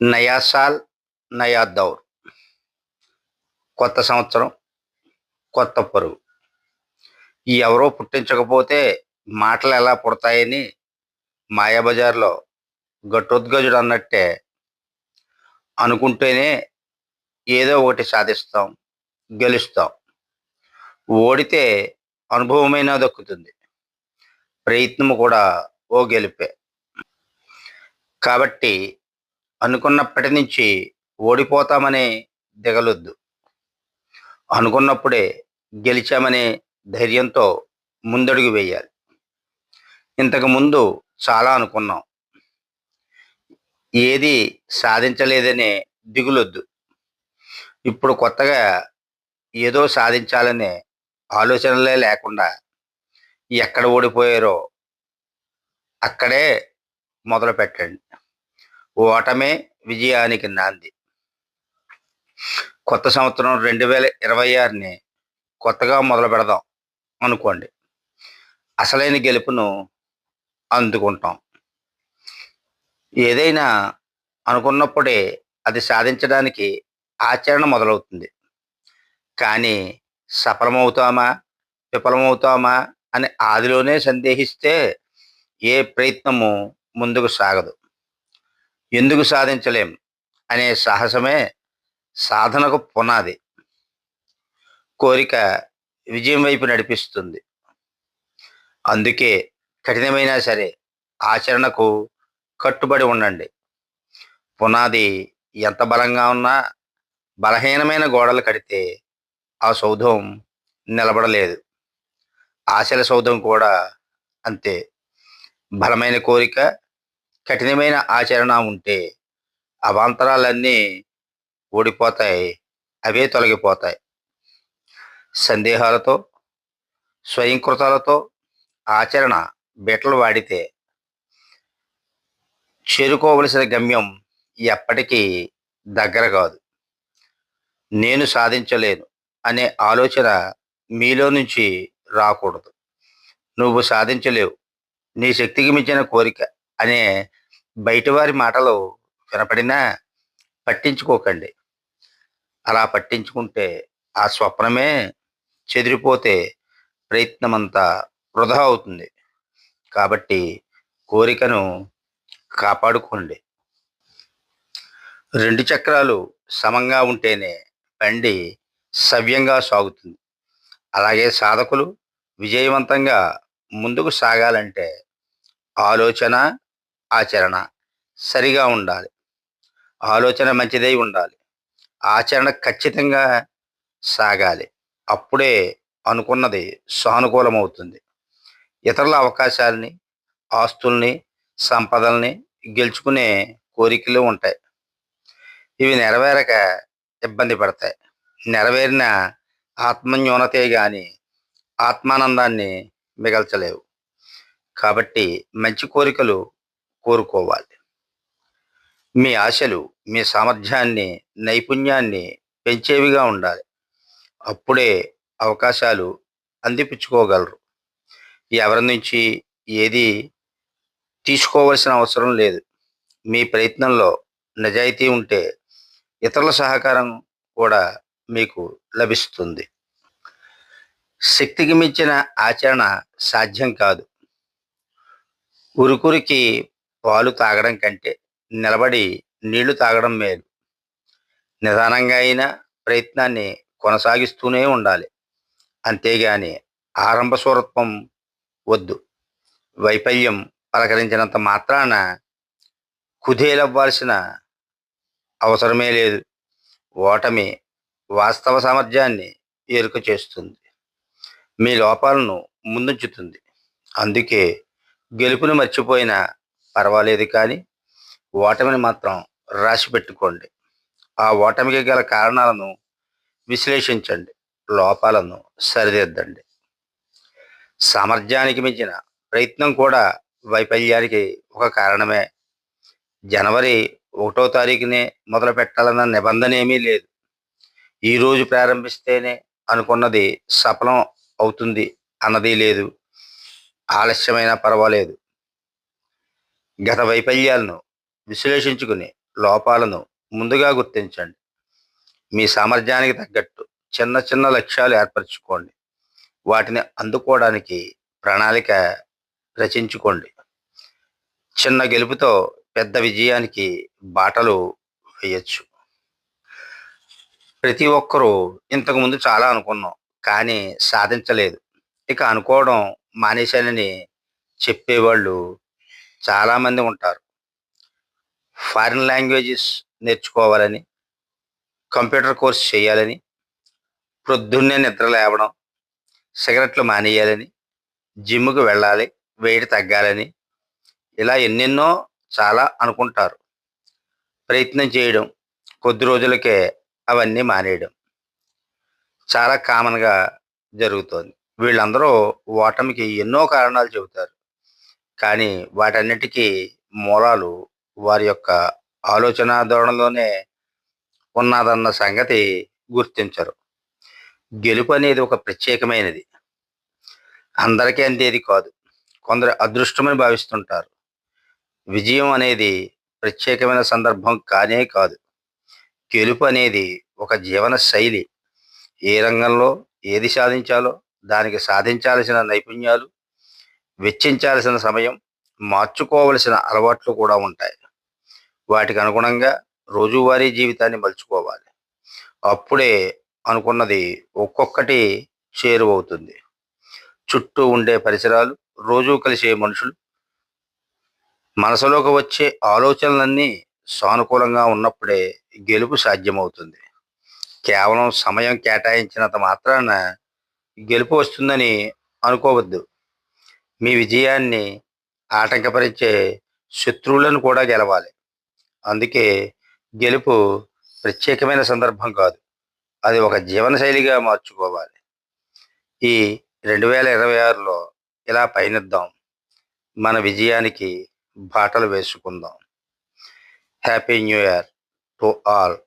నయా సాల్ నయా దౌర్. కొత్త సంవత్సరం, కొత్త పరుగు. ఎవరో పుట్టించకపోతే మాటలెలా పుడతాయని మాయాబజార్‌లో ఘటోత్కచుడు అన్నట్టే అనుకుంటేనే ఏదో ఒకటి సాధిస్తాం, గెలుస్తాం. ఓడితే అనుభవమైనా దక్కుతుంది. ప్రయత్నం కూడా ఓ గెలుపే. కాబట్టి అనుకున్నప్పటి నుంచి ఓడిపోతామనే దిగలొద్దు. అనుకున్నప్పుడే గెలిచామనే ధైర్యంతో ముందడుగు వేయాలి. ఇంతకుముందు చాలా అనుకున్నాం. ఏదీ సాధించలేదనే దిగులొద్దు. ఇప్పుడు కొత్తగా ఏదో సాధించాలనే ఆలోచనలే లేకుండా ఎక్కడ ఓడిపోయారో అక్కడే మొదలుపెట్టండి. ఓటమే విజయానికి నాంది. కొత్త సంవత్సరం 2026ని కొత్తగా మొదలుపెడదాం అనుకోండి. అసలైన గెలుపును అందుకుంటాం. ఏదైనా అనుకున్నప్పుడే అది సాధించడానికి ఆచరణ మొదలవుతుంది. కానీ సఫలమవుతామా? విఫలమవుతామా? అని ఆదిలోనే సందేహిస్తే ఏ ప్రయత్నము ముందుకు సాగదు. ఎందుకు సాధించలేం అనే సాహసమే సాధనకు పునాది. కోరిక విజయం వైపు నడిపిస్తుంది. అందుకే కఠినమైనా సరే ఆచరణకు కట్టుబడి ఉండండి. పునాది ఎంత బలంగా ఉన్నా బలహీనమైన గోడలు కడితే ఆ సౌధం నిలబడలేదు. ఆశల సౌధం కూడా అంతే. బలమైన కోరిక, కఠినమైన ఆచరణ ఉంటే అవాంతరాలన్నీ ఓడిపోతాయి. అవే తొలగిపోతాయి. సందేహాలతో, స్వయంకృతాలతో ఆచరణ బీటలు వాడితే చేరుకోవలసిన గమ్యం ఎప్పటికీ దగ్గర కాదు. నేను సాధించలేను అనే ఆలోచన మీలో నుంచి రాకూడదు. నువ్వు సాధించలేవు, నీ శక్తికి మించిన కోరిక అనే బయటివారి మాటలు వినపడినా పట్టించుకోకండి. అలా పట్టించుకుంటే ఆ స్వప్నమే చెదిరిపోతే ప్రయత్నమంతా వృధా అవుతుంది. కాబట్టి కోరికను కాపాడుకోండి. 2 చక్రాలు సమంగా ఉంటేనే బండి సవ్యంగా సాగుతుంది. అలాగే సాధకులు విజయవంతంగా ముందుకు సాగాలంటే ఆలోచన, ఆచరణ సరిగా ఉండాలి. ఆలోచన మంచిదై ఉండాలి. ఆచరణ ఖచ్చితంగా సాగాలి. అప్పుడే అనుకున్నది సానుకూలమవుతుంది. ఇతరుల అవకాశాల్ని, ఆస్తుల్ని, సంపదల్ని గెలుచుకునే కోరికలు ఉంటాయి. ఇవి నెరవేరక ఇబ్బంది పడతాయి. నెరవేరిన ఆత్మన్యూనతే గాని ఆత్మానందాన్ని మిగల్చలేవు. కాబట్టి మంచి కోరికలు కోరుకోవాలి. మీ ఆశలు మీ సామర్థ్యాన్ని, నైపుణ్యాన్ని పెంచేవిగా ఉండాలి. అప్పుడే అవకాశాలు అందిపుచ్చుకోగలరు. ఎవరి నుంచి ఏది తీసుకోవలసిన అవసరం లేదు. మీ ప్రయత్నంలో నిజాయితీ ఉంటే ఇతరుల సహకారం కూడా మీకు లభిస్తుంది. శక్తికి మించిన ఆచరణ సాధ్యం కాదు. ఉరుకురికి పాలు తాగడం కంటే నిలబడి నీళ్లు తాగడం మేలు. నిదానంగా అయినా ప్రయత్నాన్ని కొనసాగిస్తూనే ఉండాలి. అంతేగాని ఆరంభశూరత్వం వద్దు. వైఫల్యం పలకరించినంత మాత్రాన కుదేలవ్వాల్సిన అవసరమే లేదు. ఓటమి వాస్తవ సామర్థ్యాన్ని ఎరుక చేస్తుంది. మీ లోపాలను ముందుంచుతుంది. అందుకే గెలుపుని మర్చిపోయినా పర్వాలేదు కానీ ఓటమిని మాత్రం రాసి పెట్టుకోండి. ఆ ఓటమికి గల కారణాలను విశ్లేషించండి. లోపాలను సరిదిద్దండి. సామర్థ్యానికి మించిన ప్రయత్నం కూడా వైఫల్యానికి ఒక కారణమే. జనవరి 1వ తారీఖునే మొదలు పెట్టాలన్న నిబంధన ఏమీ లేదు. ఈరోజు ప్రారంభిస్తేనే అనుకున్నది సఫలం అవుతుంది అన్నది లేదు. ఆలస్యమైనా పర్వాలేదు. గత వైఫల్యాలను విశ్లేషించుకుని లోపాలను ముందుగా గుర్తించండి. మీ సామర్థ్యానికి తగ్గట్టు చిన్న చిన్న లక్ష్యాలు ఏర్పరచుకోండి. వాటిని అందుకోవడానికి ప్రణాళిక రచించుకోండి. చిన్న గెలుపుతో పెద్ద విజయానికి బాటలు వేయొచ్చు. ప్రతి ఒక్కరూ ఇంతకుముందు చాలా అనుకున్నాం, కానీ సాధించలేదు. ఇక అనుకోవడం మానేశానని చెప్పేవాళ్ళు చాలామంది ఉంటారు. ఫారిన్ లాంగ్వేజెస్ నేర్చుకోవాలని, కంప్యూటర్ కోర్స్ చేయాలని, ప్రొద్దున్నే నిద్ర లేవడం, సిగరెట్లు మానేయాలని, జిమ్‌కి వెళ్ళాలి, వెయిట్ తగ్గాలని, ఇలా ఎన్నెన్నో చాలా అనుకుంటారు. ప్రయత్నం చేయడం, కొద్ది రోజులకే అవన్నీ మానేయడం చాలా కామన్‌గా జరుగుతోంది. వీళ్ళందరూ ఓటమికి ఎన్నో కారణాలు చెబుతారు. కానీ వాటన్నిటికీ మూలాలు వారి యొక్క ఆలోచనా ధోరణిలోనే ఉన్నాదన్న సంగతి గుర్తించరు. గెలుపు అనేది ఒక ప్రత్యేకమైనది. అందరికీ అందేది కాదు. కొందరు అదృష్టమని భావిస్తుంటారు. విజయం అనేది ప్రత్యేకమైన సందర్భం కానే కాదు. గెలుపు అనేది ఒక జీవన శైలి. ఏ రంగంలో ఏది సాధించాలో, దానికి సాధించాల్సిన నైపుణ్యాలు, వెచ్చించాల్సిన సమయం, మార్చుకోవలసిన అలవాట్లు కూడా ఉంటాయి. వాటికి అనుగుణంగా రోజువారీ జీవితాన్ని మలుచుకోవాలి. అప్పుడే అనుకున్నది ఒక్కొక్కటి చేరువవుతుంది. చుట్టూ ఉండే పరిసరాలు, రోజూ కలిసే మనుషులు, మనసులోకి వచ్చే ఆలోచనలన్నీ సానుకూలంగా ఉన్నప్పుడే గెలుపు సాధ్యమవుతుంది. కేవలం సమయం కేటాయించినంత మాత్రాన గెలుపు వస్తుందని అనుకోవద్దు. మీ విజయాన్ని ఆటంకపరిచే శత్రువులను కూడా గెలవాలి. అందుకే గెలుపు ప్రత్యేకమైన సందర్భం కాదు. అది ఒక జీవనశైలిగా మార్చుకోవాలి. ఈ 2026లో ఇలా పయనిద్దాం. మన విజయానికి బాటలు వేసుకుందాం. Happy new year to all.